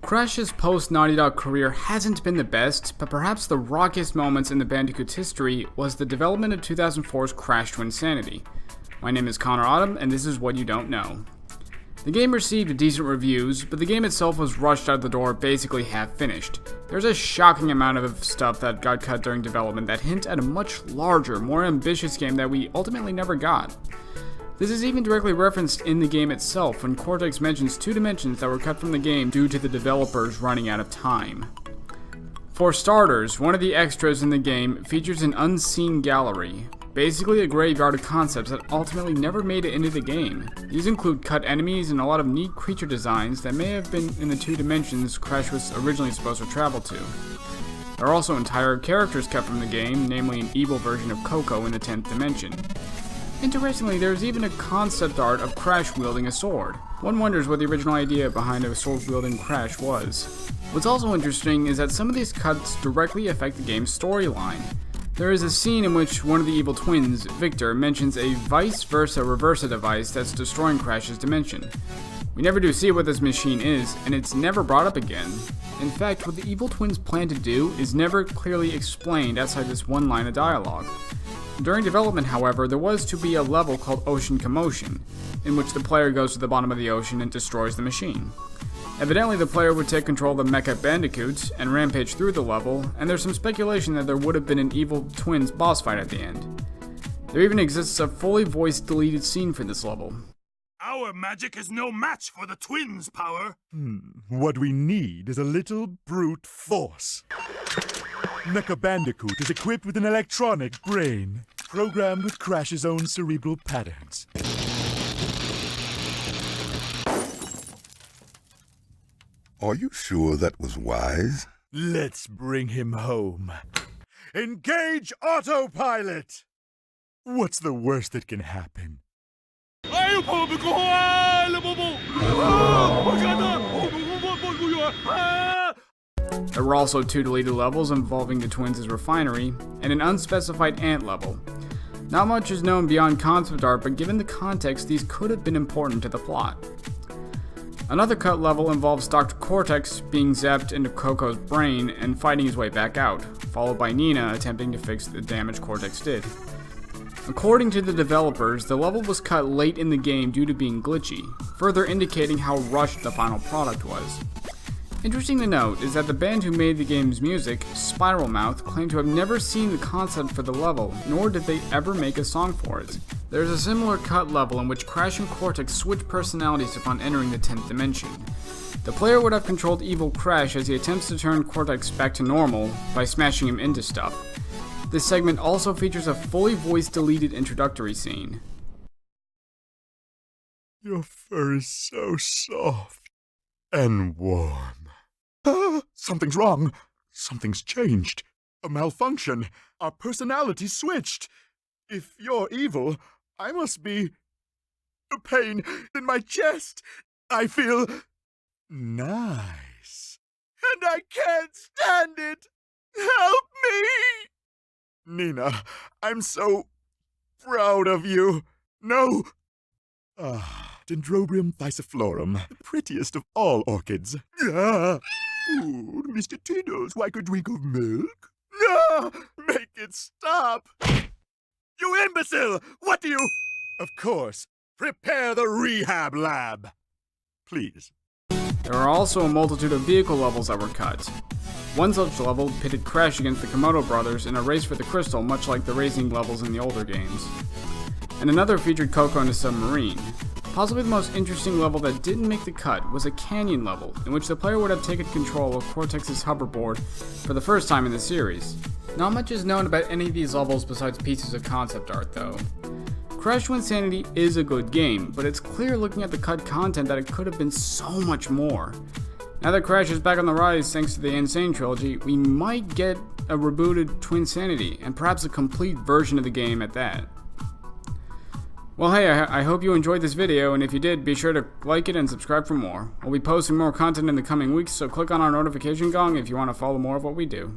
Crash's post-Naughty Dog career hasn't been the best, but perhaps the rockiest moments in the Bandicoot's history was the development of 2004's Crash Twinsanity. My name is Connor Autumn, and this is What You Don't Know. The game received decent reviews, but the game itself was rushed out the door basically half-finished. There's a shocking amount of stuff that got cut during development that hint at a much larger, more ambitious game that we ultimately never got. This is even directly referenced in the game itself when Cortex mentions 2 dimensions that were cut from the game due to the developers running out of time. For starters, one of the extras in the game features an unseen gallery, basically a graveyard of concepts that ultimately never made it into the game. These include cut enemies and a lot of neat creature designs that may have been in the 2 dimensions Crash was originally supposed to travel to. There are also entire characters cut from the game, namely an evil version of Coco in the 10th dimension. Interestingly, there's even a concept art of Crash wielding a sword. One wonders what the original idea behind a sword-wielding Crash was. What's also interesting is that some of these cuts directly affect the game's storyline. There is a scene in which one of the evil twins, Victor, mentions a vice versa reversa device that's destroying Crash's dimension. We never do see what this machine is, and it's never brought up again. In fact, what the evil twins plan to do is never clearly explained outside this one line of dialogue. During development, however, there was to be a level called Ocean Commotion, in which the player goes to the bottom of the ocean and destroys the machine. Evidently, the player would take control of the Mecha Bandicoot and rampage through the level, and there's some speculation that there would have been an evil twins boss fight at the end. There even exists a fully voiced deleted scene for this level. Our magic is no match for the twins' power. What we need is a little brute force. Mecha Bandicoot is equipped with an electronic brain, programmed with Crash's own cerebral patterns. Are you sure that was wise? Let's bring him home. Engage autopilot! What's the worst that can happen? There were also 2 deleted levels involving the twins' refinery, and an unspecified ant level. Not much is known beyond concept art, but given the context, these could have been important to the plot. Another cut level involves Dr. Cortex being zapped into Coco's brain and fighting his way back out, followed by Nina attempting to fix the damage Cortex did. According to the developers, the level was cut late in the game due to being glitchy, further indicating how rushed the final product was. Interesting to note is that the band who made the game's music, Spiral Mouth, claimed to have never seen the concept for the level, nor did they ever make a song for it. There's a similar cut level in which Crash and Cortex switch personalities upon entering the 10th dimension. The player would have controlled evil Crash as he attempts to turn Cortex back to normal by smashing him into stuff. This segment also features a fully voiced deleted introductory scene. Your fur is so soft and warm. Something's wrong. Something's changed. A malfunction. Our personalities switched. If you're evil, I must be... The pain in my chest. I feel... nice. And I can't stand it. Help me! Nina, I'm so proud of you. No. Dendrobium thyssiflorum, the prettiest of all orchids. Ooh, Mr. Tiddles, like a drink of milk? Make it stop! You imbecile! What do you... Of course. Prepare the rehab lab. Please. There are also a multitude of vehicle levels that were cut. One such level pitted Crash against the Komodo brothers in a race for the crystal, much like the racing levels in the older games. And another featured Coco in a submarine. Possibly the most interesting level that didn't make the cut was a canyon level, in which the player would have taken control of Cortex's hoverboard for the first time in the series. Not much is known about any of these levels besides pieces of concept art, though. Crash Twinsanity is a good game, but it's clear looking at the cut content that it could have been so much more. Now that Crash is back on the rise thanks to the Sane Trilogy, we might get a rebooted Twinsanity, and perhaps a complete version of the game at that. Well hey, I hope you enjoyed this video, and if you did, be sure to like it and subscribe for more. We'll be posting more content in the coming weeks, so click on our notification gong if you want to follow more of what we do.